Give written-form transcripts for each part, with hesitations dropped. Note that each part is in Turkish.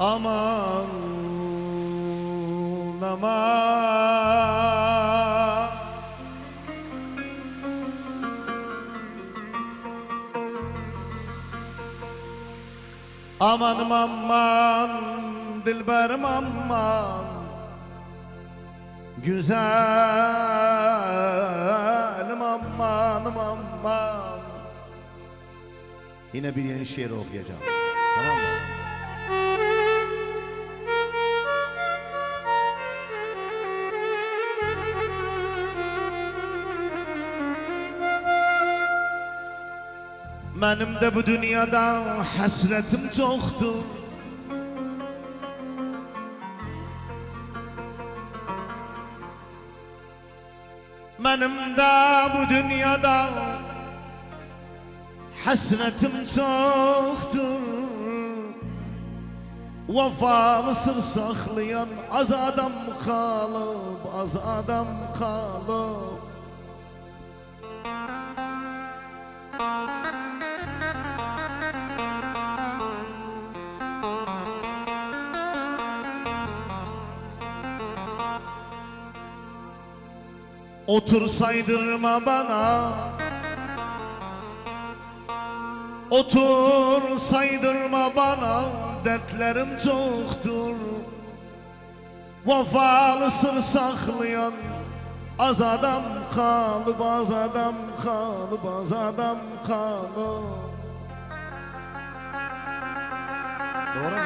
Aman aman, amanım aman, dilberim aman, güzelim amanım aman. Yine bir yeni şiir okuyacağım, tamam mı? Benim de bu dünyada hasretim çoktur. Benim de bu dünyada hasretim çoktur. Vefalı sır saklayan az adam kalıp, az adam kalıp. Otur saydırma bana, otur saydırma bana, dertlerim çoktur. Vefalı sır saklayan az adam kalıp, az adam kalıp, az adam kalıp. Doğru mu?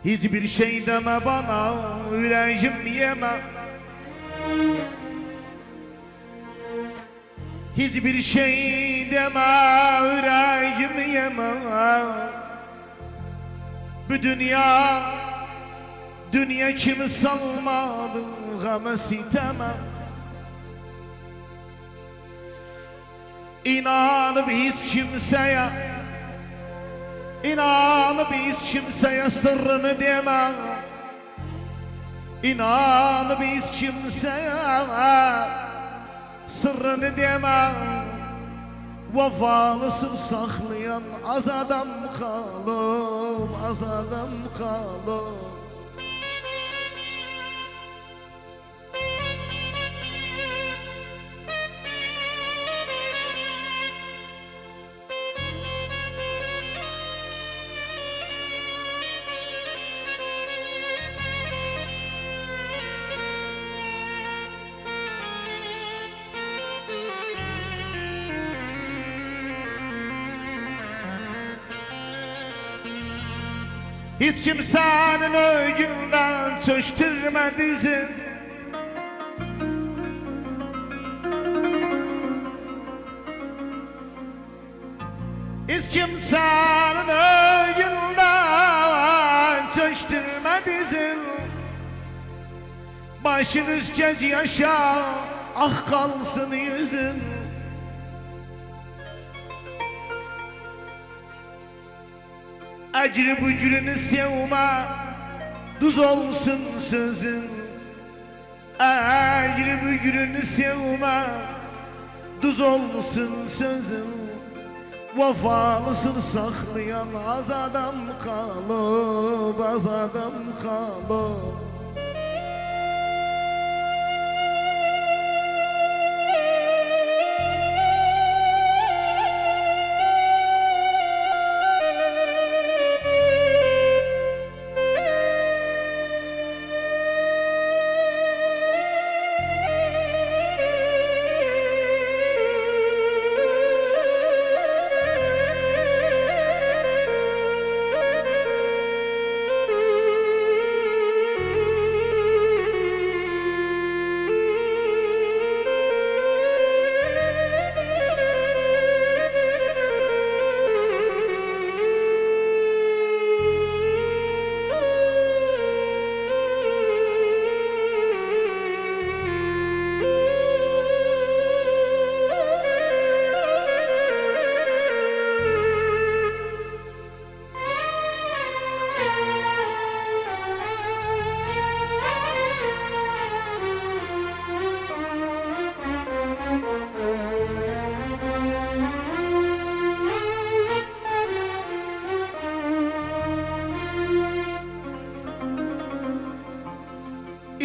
Hiçbir şey deme bana, yüreğim yeme. Hiçbir şey deme, yüreğim yeme. Bu dünya kimi salmadı gama siteme. İnanıp hiç kimseye, İnanıp hiç kimseye sırrını deme. İnanıp hiç kimseye sırrını deme. Vefalı sır saklayan az adam kalıp, az adam kalıp. Hiç kimsenin övgünden çöktürme dizin. Hiç kimsenin övgünden çöktürme dizin. Başın üskeci yaşa, ah kalsın yüzün. Ecri bücrünü sevme, düz olsun sözün. Ecri bücrünü sevme, düz olsun sözün. Vefalı sır saklayan az adam kalıp, az adam kalıp.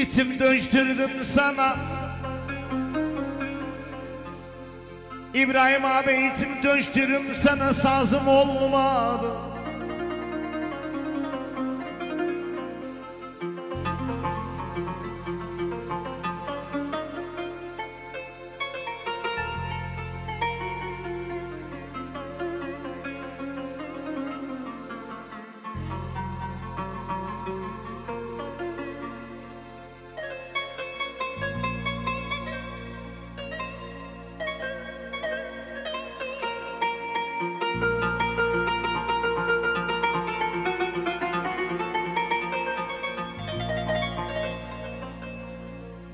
İçim dönüştürdüm sana İbrahim abi, içim dönüştürdüm sana, sazım olmadı.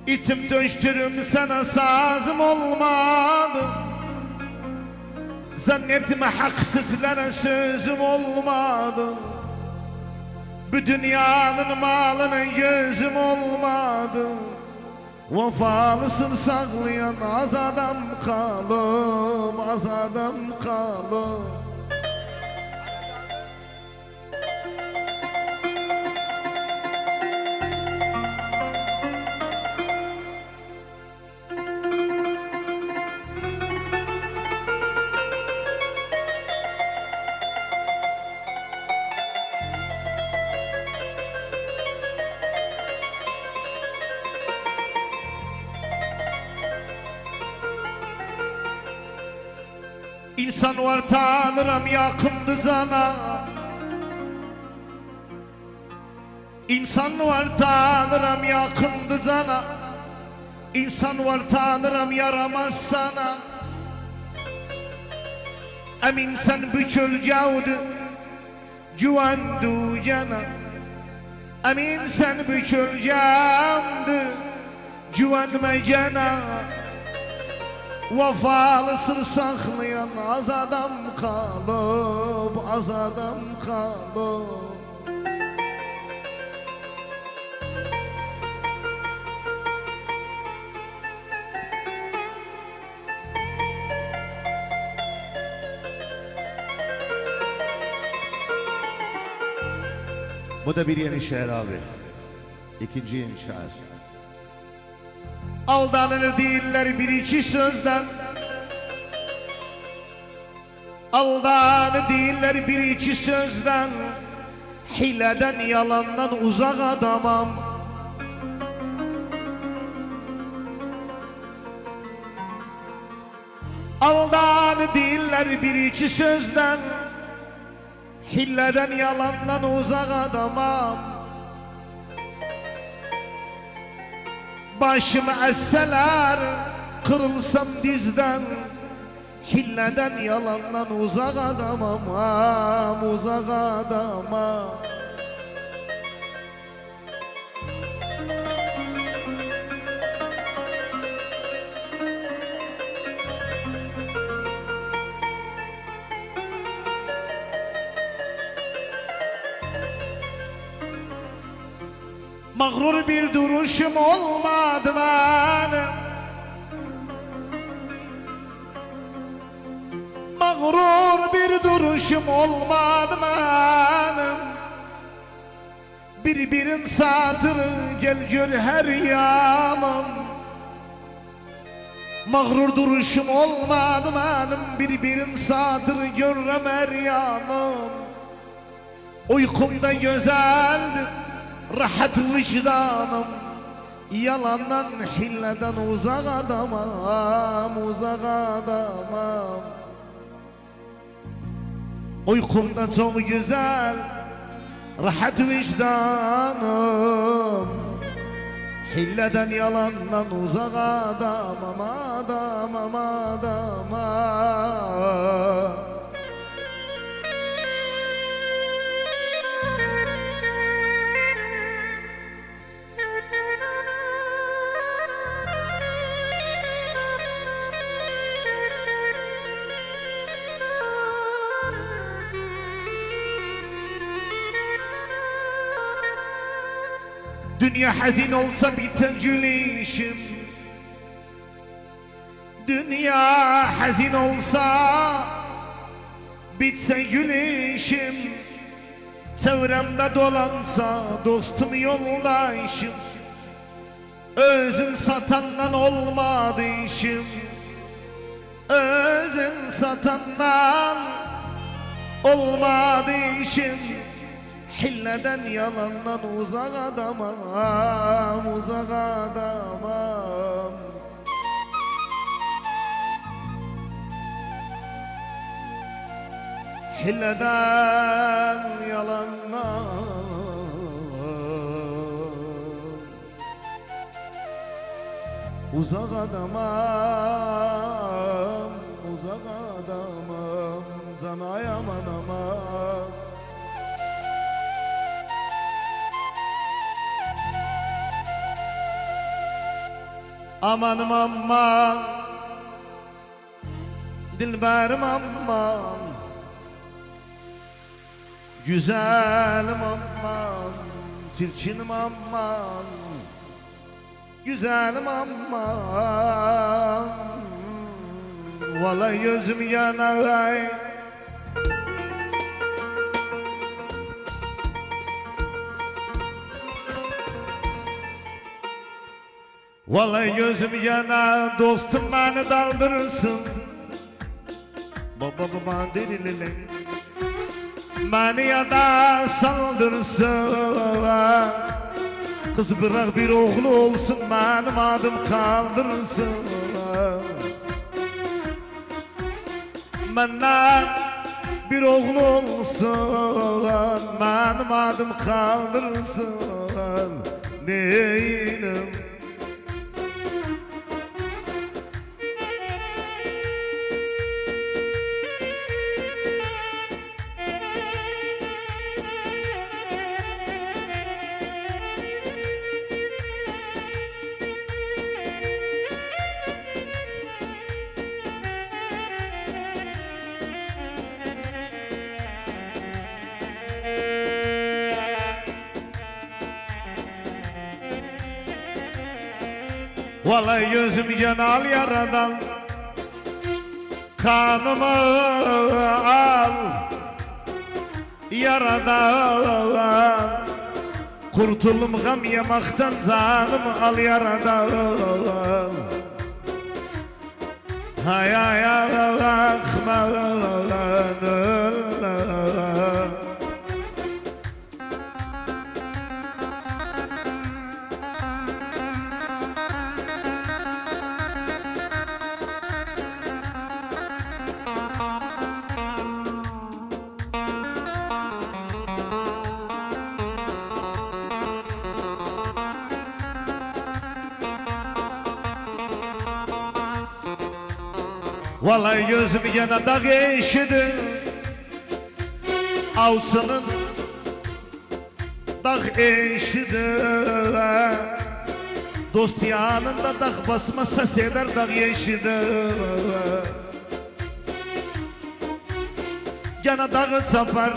İçim dönüştürüm sana, sazım olmadı. Zannetme haksızlara sözüm olmadı. Bu dünyanın malına gözüm olmadı. Vefalısın saklayan az adam kalım, az adam kalım. İnsan var tanırım yakındı sana. İnsan var tanırım yakındı sana. İnsan var tanırım yaramaz sana. Em insan büçül cavdı Cuvandu cana. Em insan büçül candı Cuvanma cana. Vefalısını saklayan az adam kalıp, az adam kalıp. Bu da bir yeni şiir abi. İkinci yeni şiir. Aldanır değiller bir iki sözden. Aldanır değiller bir iki sözden. Hileden yalandan uzak adamam. Aldanır değiller bir iki sözden. Hileden yalandan uzak adamam. Başımı esseler kırılsam dizden. Hilleden yalandan uzak adamam, uzak adamam. Mağrur bir duruşum olmadı benim. Mağrur bir duruşum olmadı benim. Birbirin satırı gel gör her yanım. Mağrur duruşum olmadı benim. Birbirin satırı görürüm her yanım. Uykumda güzeldi rahat vicdanım. Yalandan hilleden uzak adamam, uzak adamam. Uykumda çok güzel rahat vicdanım. Hilleden yalandan uzak adamam, adamam, adamam. Dünya hazin olsa biter gülüşüm. Dünya hazin olsa bitse gülüşüm. Çevremde dolansa dostum yoldaşım. Özün satandan olmadı işim, özün satandan olmadı işim. Hilleden yalandan uzak adamam, uzak adamam. Hilleden yalandan uzak adamam, uzak adamam. Canay aman aman. Amanım aman, dilberim aman, güzelim aman, çirkinim aman, güzelim aman. Vallahi gözüm yanar. Vallahi gözüm yana, dostum beni daldırırsın. Baba baba dirililin, beni ya da saldırsın. Kız bırak bir oğlu olsun, benim adım kaldırırsın. Benden bir oğlu olsun, benim adım kaldırırsın. Neyim? Vallahi gözüm yanal yaradan, kanımı al yaradan. Kurtulum gam yemaktan, canımı al yaradan. Hay hay akman. Vallahi gözüm yanında geçti, avsının dağ eşidi. Dost yanında dağ basmasa seder dağ yeşidi. Yana dağı çapar,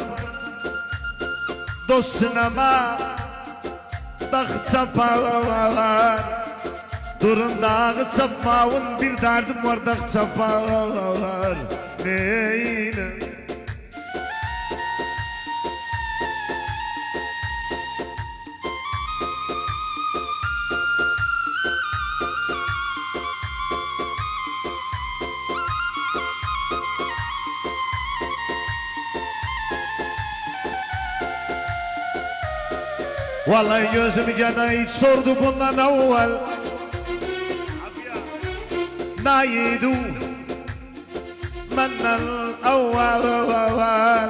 dost sinema dağ çapar. Durun dağı çapmağın, bir derdim var dağ çapar. Neyle? Vallahi gözüm yana hiç sordu bundan evvel. Naydu mennel evvel.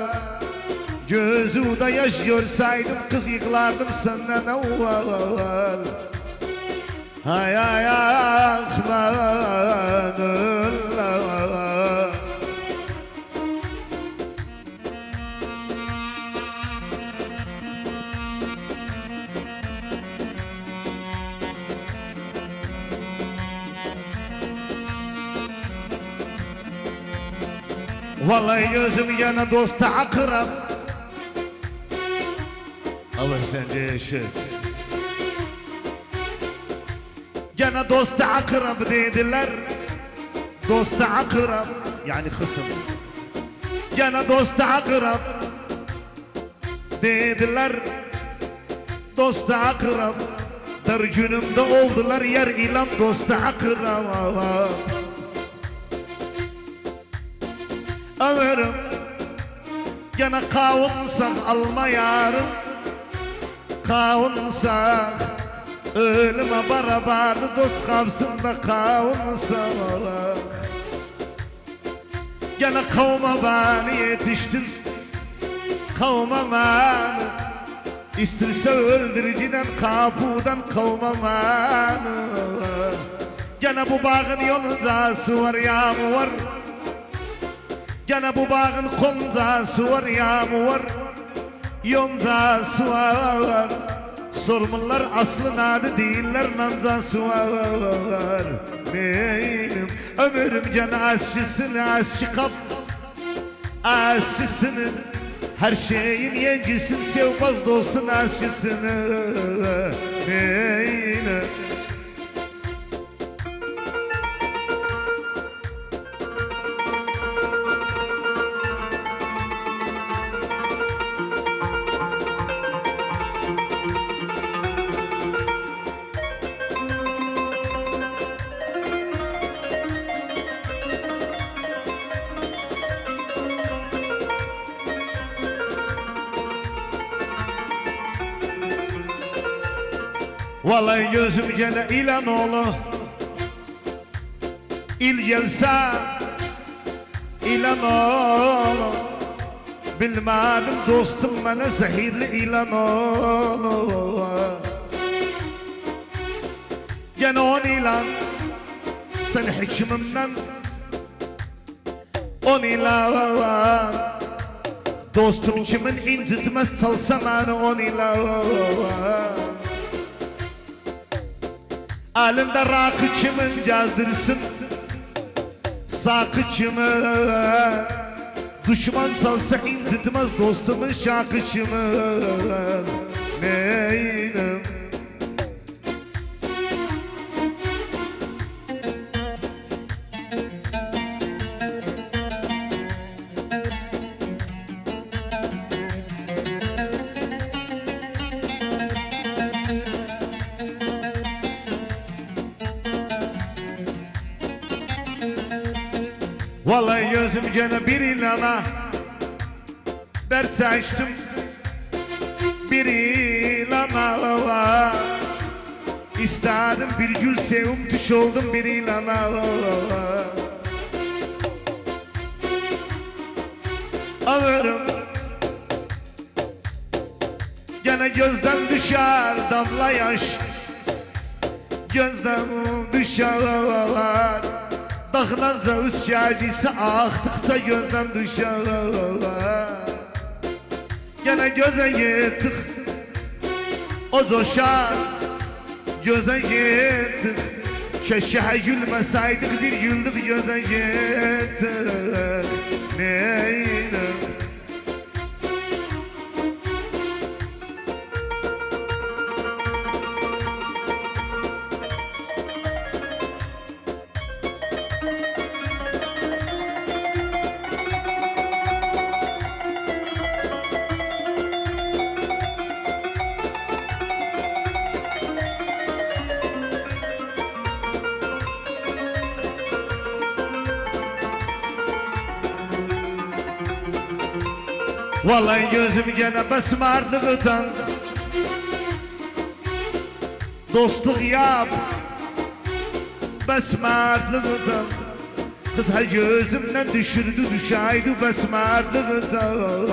Gözüde yaş görseydim kız yıklardım senden evvel. Hay hay ahmanullah. Vallahi gözüm yana dosta akrab. Allah sence yaşat. Yana dosta akrab dediler. Dosta akrab yani kısım. Yana dosta akrab dediler. Dosta akrab Dar günümde oldular yer ilan dostu akraba. Ömrüm gene kavunsak alma yarım, kavunsak ölüme barabardı dost kapsında kavunsak. Gene kavma beni yetiştin, kavma beni İsterse öldürücüden kapıdan kavma beni. Gene bu bağın yolunda var yağmur var, gene bu bağın koncası var yağmur var, yoncası var. Sormalar aslı nadı değiller nancası var. Neyim ömrüm gene aşçısın aşçı kap, aşçısını her şeyin yencisin sevmez dostun aşçısını. Neyim vallahi gözüm gene ilan oğlu, il gelse ilan oğlu. Bilmedim dostum bana zehirli ilan oğlu. Gene on ilan sen hikmimden, on ilan dostum kimin incitmez çalsa beni on ilan. Elinde rakı kimin gezdirsin, sakı kimin. Düşman çalsa incitmez dostumun şarkı kimin. Neyim vallahi gözüm gene bir ilana dert seçtim, bir ilana istedim bir gül sevim düş oldum bir ilana. Ömrüm gene gözden düşer damla yaş, gözden düşer. Dağlanca üst gecisi aktıkça gözden düşer. Gene göze yettik o coşar, göze yettik. Keşke gülmeseydik bir güldük göze yettik. Neyim vallahi gözüm gene besmardığıdan dostluk yap besmardığıdan. Kız ha gözümden düşürdü düşaydı besmardığıdan.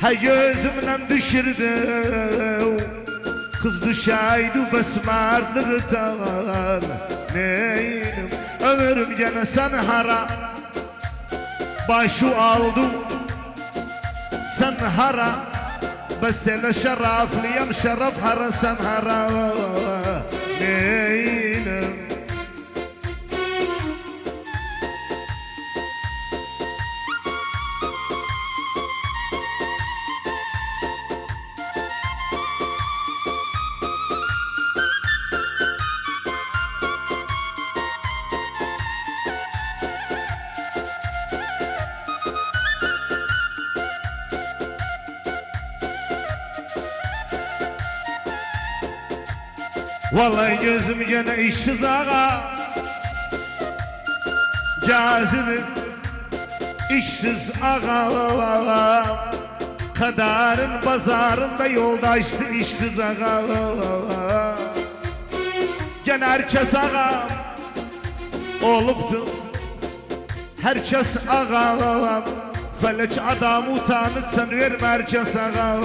Ha gözümden düşürdü kız düşaydı besmardığıdan. Neyim ömrüm gene sen hara başı aldım sen hara, besele şeraflıyım şeref hara sen hara. Neyim Vallahi gözüm gene işsiz ağa, cazibim işsiz ağa. Kadarın pazarında yoldaştı işsiz ağa. Gene herkes ağa oluptu, herkes ağa. Felek adam utanıp sen verme herkes ağa.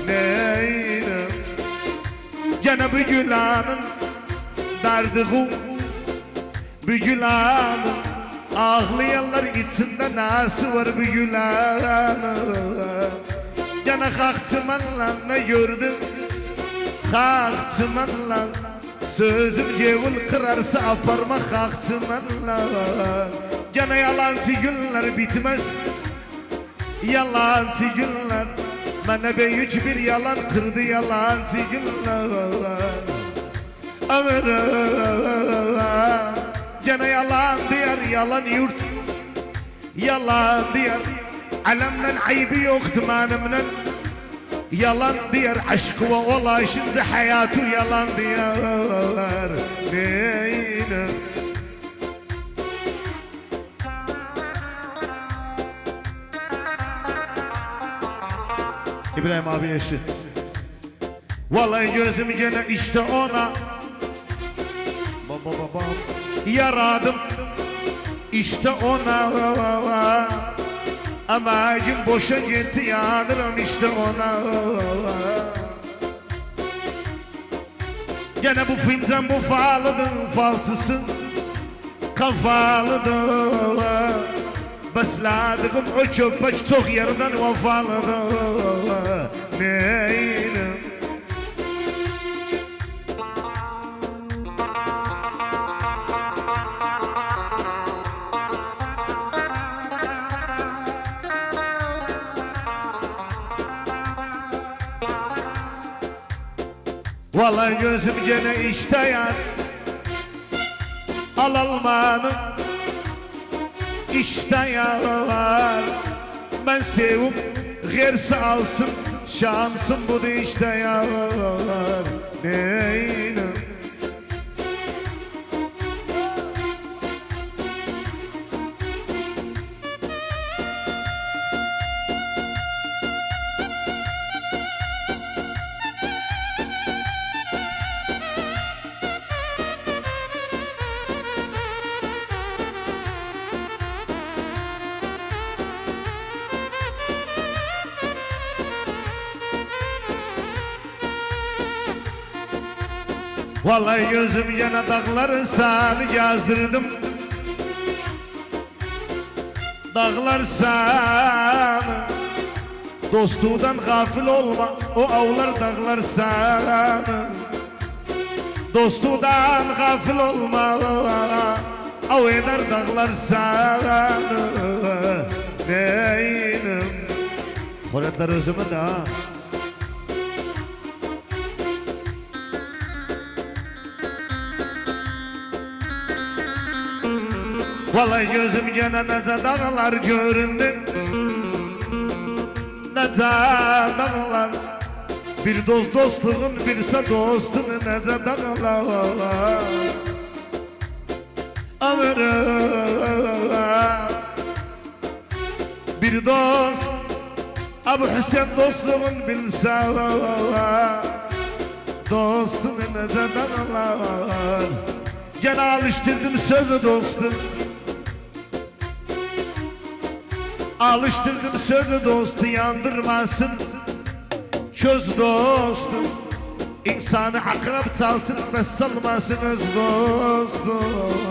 Neyine gene bir gülanın derdi bir gülanın ağlayanlar içinde nasıl var bir gülanın. Gene kalktımınla ne gördüm, kalktımınla sözüm cevul kırarsa aparma kalktımınla. Gene yalancı günler bitmez, yalancı günler. Bana büyük bir yalan kırdı yalancı günler. Ömrüm gene yalan diyar, yalan yurt, yalan diyar. Alemden ayıbı yoktu manımdan, yalan diyar. Aşkı ve ulaşınca hayatı yalan diyar. Neyine İbrahim abi eşit. vallahi gözüm gene işte ona Baba. yaradım, işte ona. Amacım boşa gitti yanırım işte ona. Gene bu filmden bu falıdın falsısın, kafalıdır. Besladığım o köpek çok yerden vefalıdır. Neyine vallahi gözüm gene işte yan, al almanım işte yar. Ben sevim gerisi alsın, şansım bu da işte yar. Neyine vallahi gözüm yana dağları sana yazdırdım. Dağlar sana, dostudan gafil olma, o avlar dağlar sana. Dostudan gafil olma, av eder dağlar sana. Neynim Koretler özümün de ha. vallahi gözüm gene nece dağlar göründü, nece dağlar. Bir dost dostluğun birse dostun nece dağlar. Ömrüm bir dost Abu Hüseyin dostluğun bilse dostun nece dağlar. Gene alıştırdım sözü dostum, alıştırdım sözü dostu yandırmasın. Çöz dostum, insanı akrab çalsın ve salmasın öz dostum.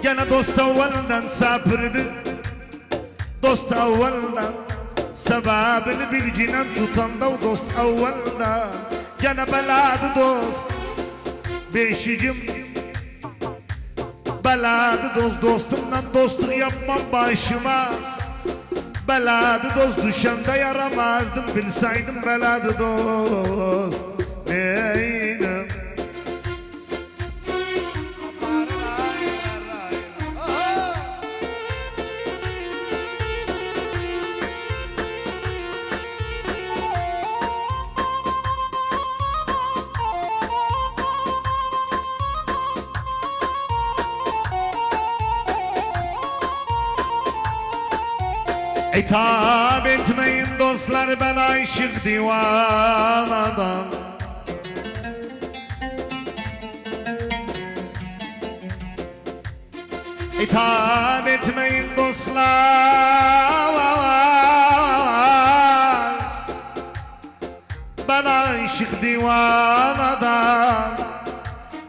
Gene dost evvelden sapırdı, dost evvelden sebebini bilginen tutan da dost evvelden. Gene beladı dost, beşicim beladı dost, dostumdan dostluk yapmam başıma. Beladı dost düşende yaramazdım, bilseydim beladı dost. Neyine İtap etmeyin dostlar, ben aşık divanadan. İtap etmeyin dostlar, ben aşık divanadan.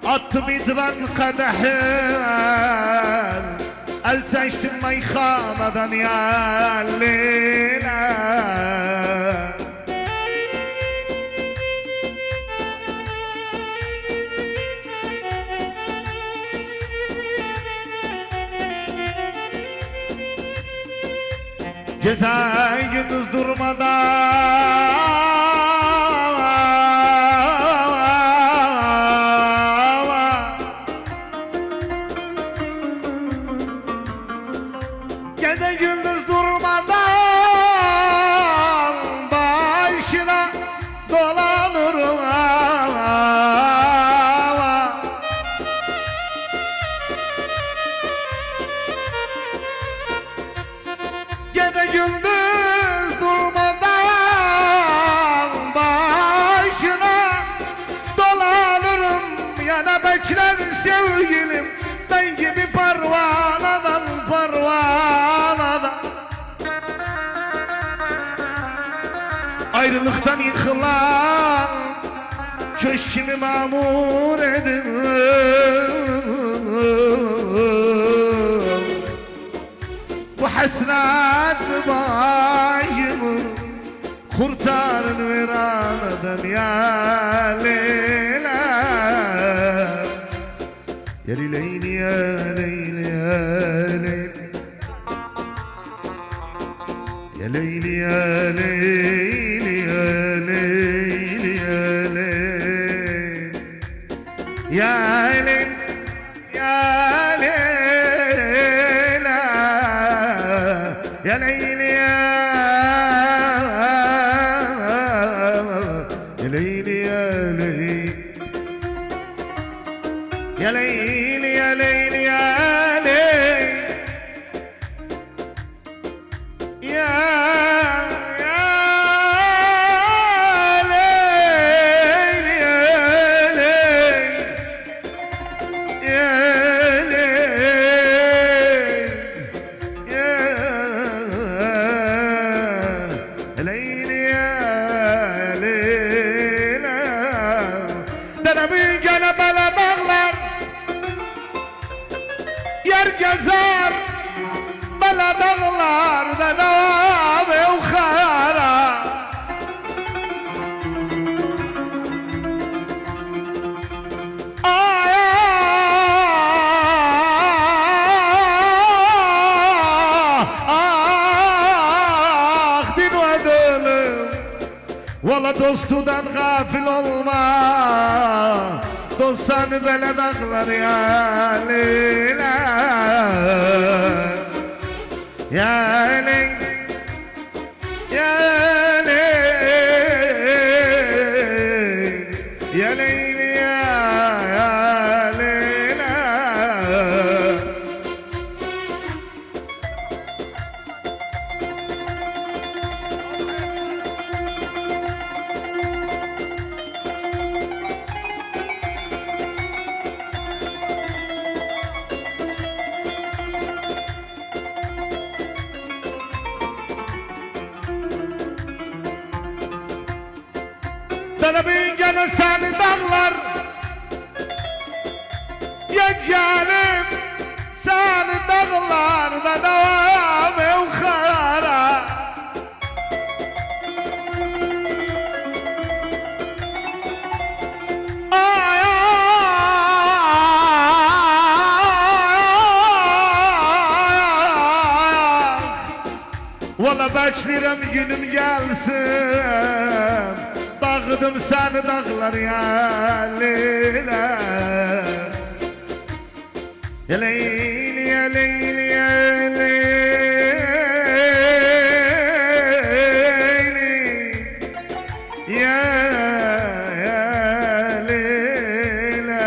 Attım idran kadehir, el seçtim meyhanadan ya Leyla. Gece gündüz durmadan gece gündüz durmadan başına dolanırım. Gece gündüz durmadan başına dolanırım. Yana bekler sevgilim, ben gibi parvanadan, parvanadan. Ayrılıktan yıkılan köşkümü mamur edin. Bu hasret başımı kurtarın viranadan ya Leyla. Ya Leyli ya Leyli ya Leyli, ya Leyli ya Leyli ya Leyli ya Leyli, ya Leyli ya Leyla, ya Leyli ya Leyli ya Leyli, ya Leyli ya Leyli ya Leyli, ya Leyli ya Leyli, ya Leyli ya Leyla. Denemin gene bele bağlar, yer gezer bele dağlar da nave ukhara. Ay ah din ve dölüm, valla dostudan gafil olma. Dostsan böyle dağlar ya Leyla, ya Leyla, ya Leyla, ya Leyla, ya Leyla. Talebin gene seni dağlar, yecelim seni dağlar da devam evkara. Ay valla beklerim günüm gelsin, dağıdım seni dağlar ya Leyla. Ya Leyli ya Leyli ya Leyli, ya Leyla.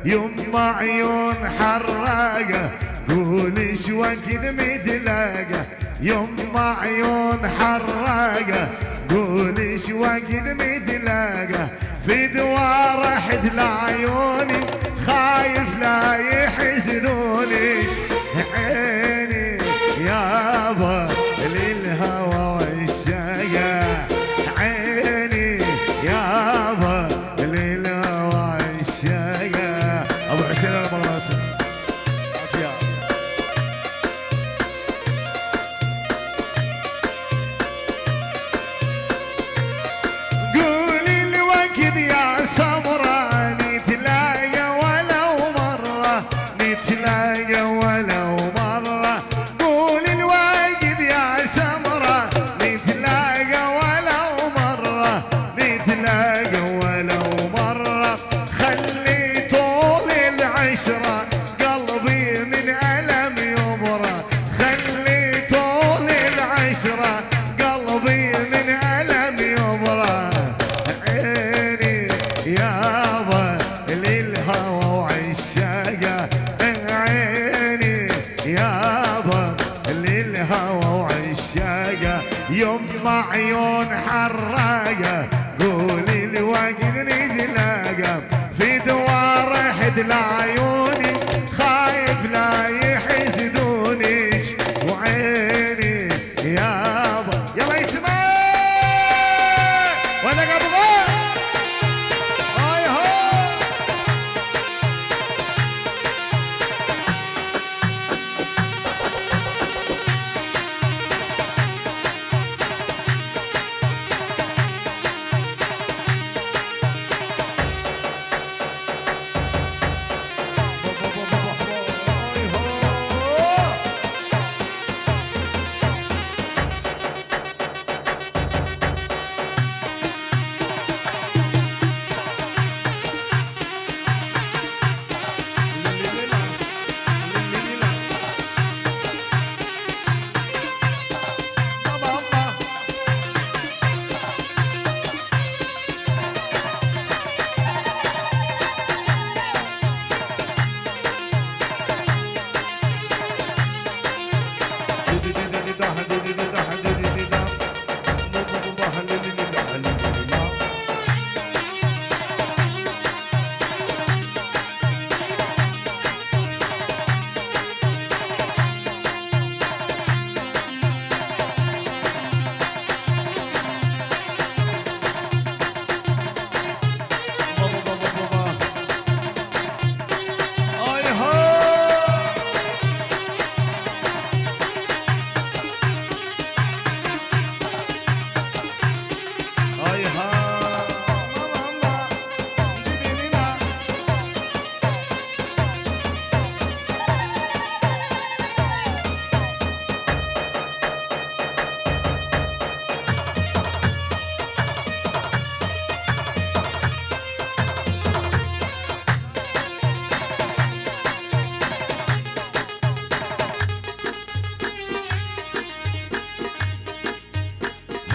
Yumma عيون حراقة قول ايش وقت متلاقى، يما عيون حراقة قول ايش وقت متلاقة في دوار احد لعيوني خايف لا يحسدونيش عيني يابا للهوى والشقا عيني يابا للهوى والشقا ابو حسين المغراسي قولي الوقت يا سمرة نتلاقى ولو مرة نتلاقى ولو مرة قولي الوقت يا سمرة نتلاقى ولو مرة نتلاقى ولو مرة خلي طول العشرة قلبي من ألم يبرى خلي طول العشرة قلبي من ألم يبرى عيني يابا للهوى وعشاقة عيني يابا للهوى وعشاقة يما عيون حراقة قولي الوقت نتلاقى في دوار احد لعيوني خايف لا يحسدونيش وعيني يابا يلا يسمع وانا قبل هاي هاي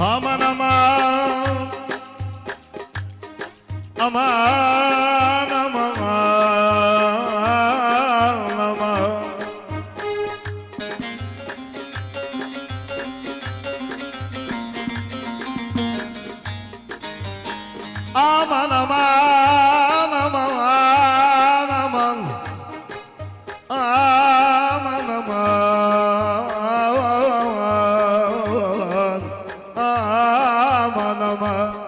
aman aman aman aman aman aman aman aman aman aman aman aman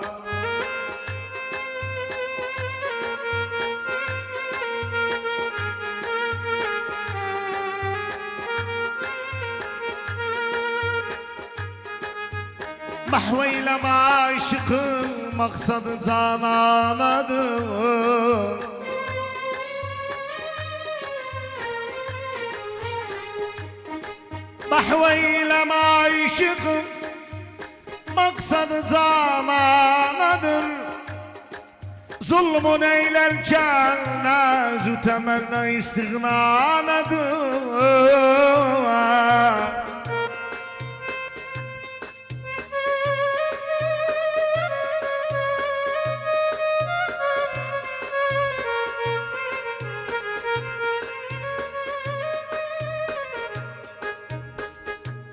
محويلة معاشق مقصد زانانdır محويلة معاشق مقصد زانانdır ظلم eylerken nazu temenna istiğnanadır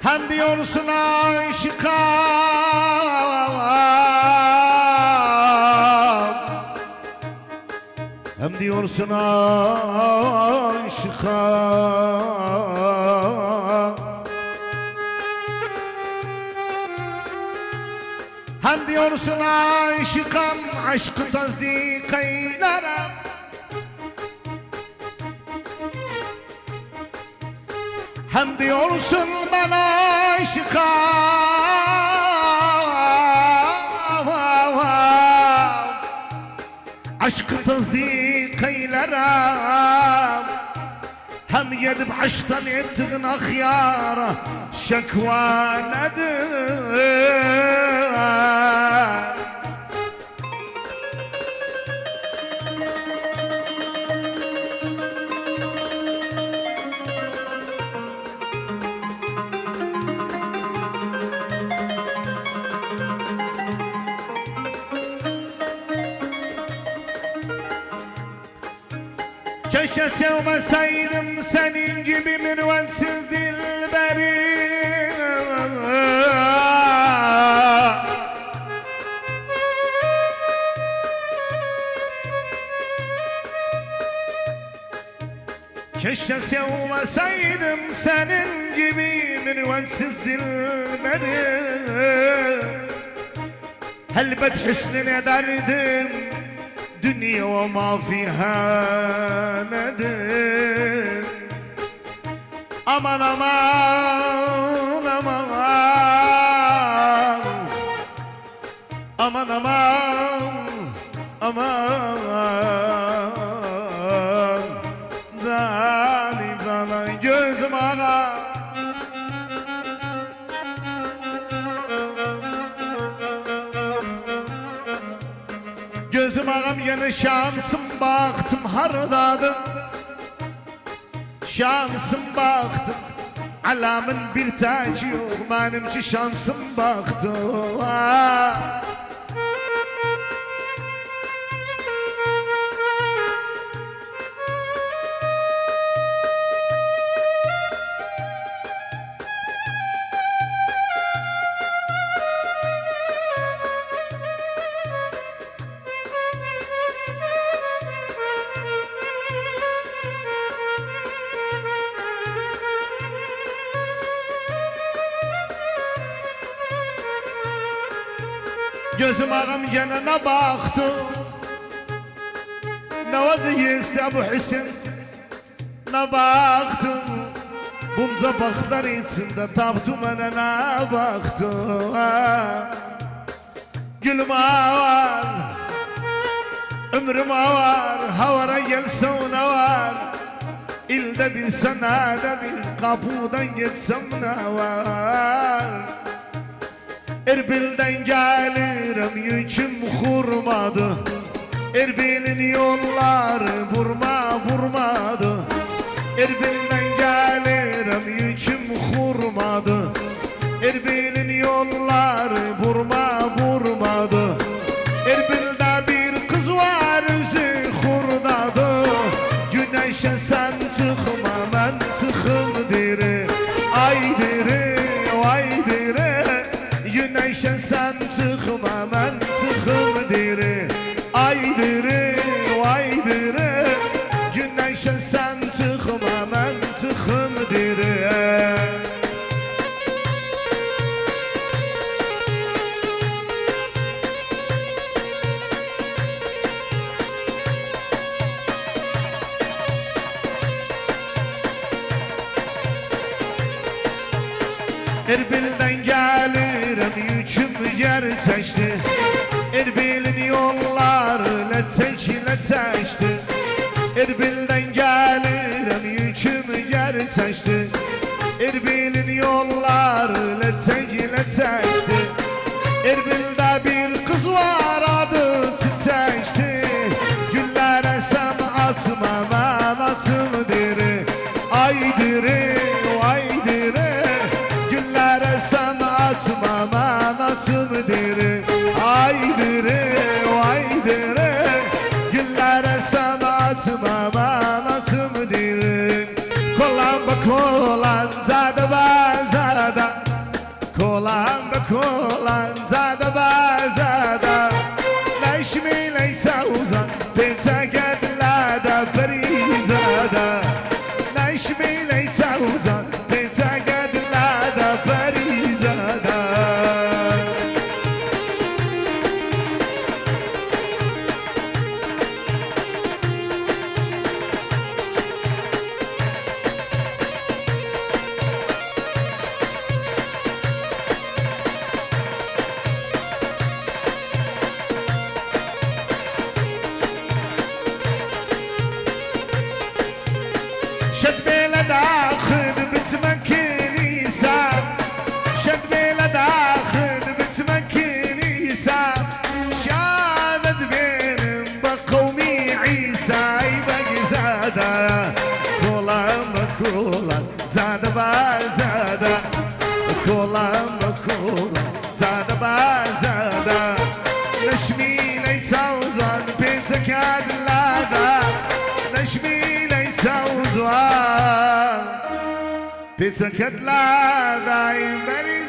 Hem diyorsun aşıkam, hem diyorsun aşıkam, hem diyorsun aşıkam, aşkı tasdik eylerim. Hem diyorsun ben aşıkam, aşkı tasdik eylerim. Hem yedip aşktan ettiğin ahyara şekva nedir? Keşke sevmeseydim senin gibi mürvensiz dilberi. Keşke sevmeseydim senin gibi mürvensiz dilberi. Elbet hüsnün ederdim dünya ve ma fiha nedir? Aman aman aman aman aman aman zani zana gözüm ağa. Gözüm ağam yine şansım baktım hardadım. Şansım baktım, alamın bir tacı yok, benimki şansım baktım. Gözüm ağam yanına baktı, ne vaziyette bu Hüseyin, ne baktı, bunca baklar içinde taptım önüne baktı. Gülüm var, ömrüm var, havara gelsem ne var, ilde bir senede bir kapıdan geçsem ne var. Erbil'den gelirim yüküm kurmadı, Erbil'in yolları vurma vurmadı. Erbil'den gelirim yüküm kurmadı, Erbil'in yolları vurma vurmadı. Erbil'de bir kız var yüzü kurdadı, güneşe sen çıkma ben çıkım diri. Ay diri vay diri, güneşe sen çıkma ben çıkım diri. Ay diri vay diri, güneşe sen çıkma ben çıkım diri. Erbil'den gelirim yüküm yer seçti, Erbil'in yolları leçeçile seçti. Erbil'den gelirim yüküm yer seçti, Erbil'in yolları leçeçile seçti. Erbil'de bir kız var adı çiçekti, güllere sen atma ben atım diri. Ay diri vay diri, sen atma ben atım diri. Ay diri vay diri, güllere sen atma ben atım diri. Kolan bak kolan zade ben zade, زادا نشمي ليس وزوان بيتك لادا نشمي ليس وزوان بيتك لادا يبرز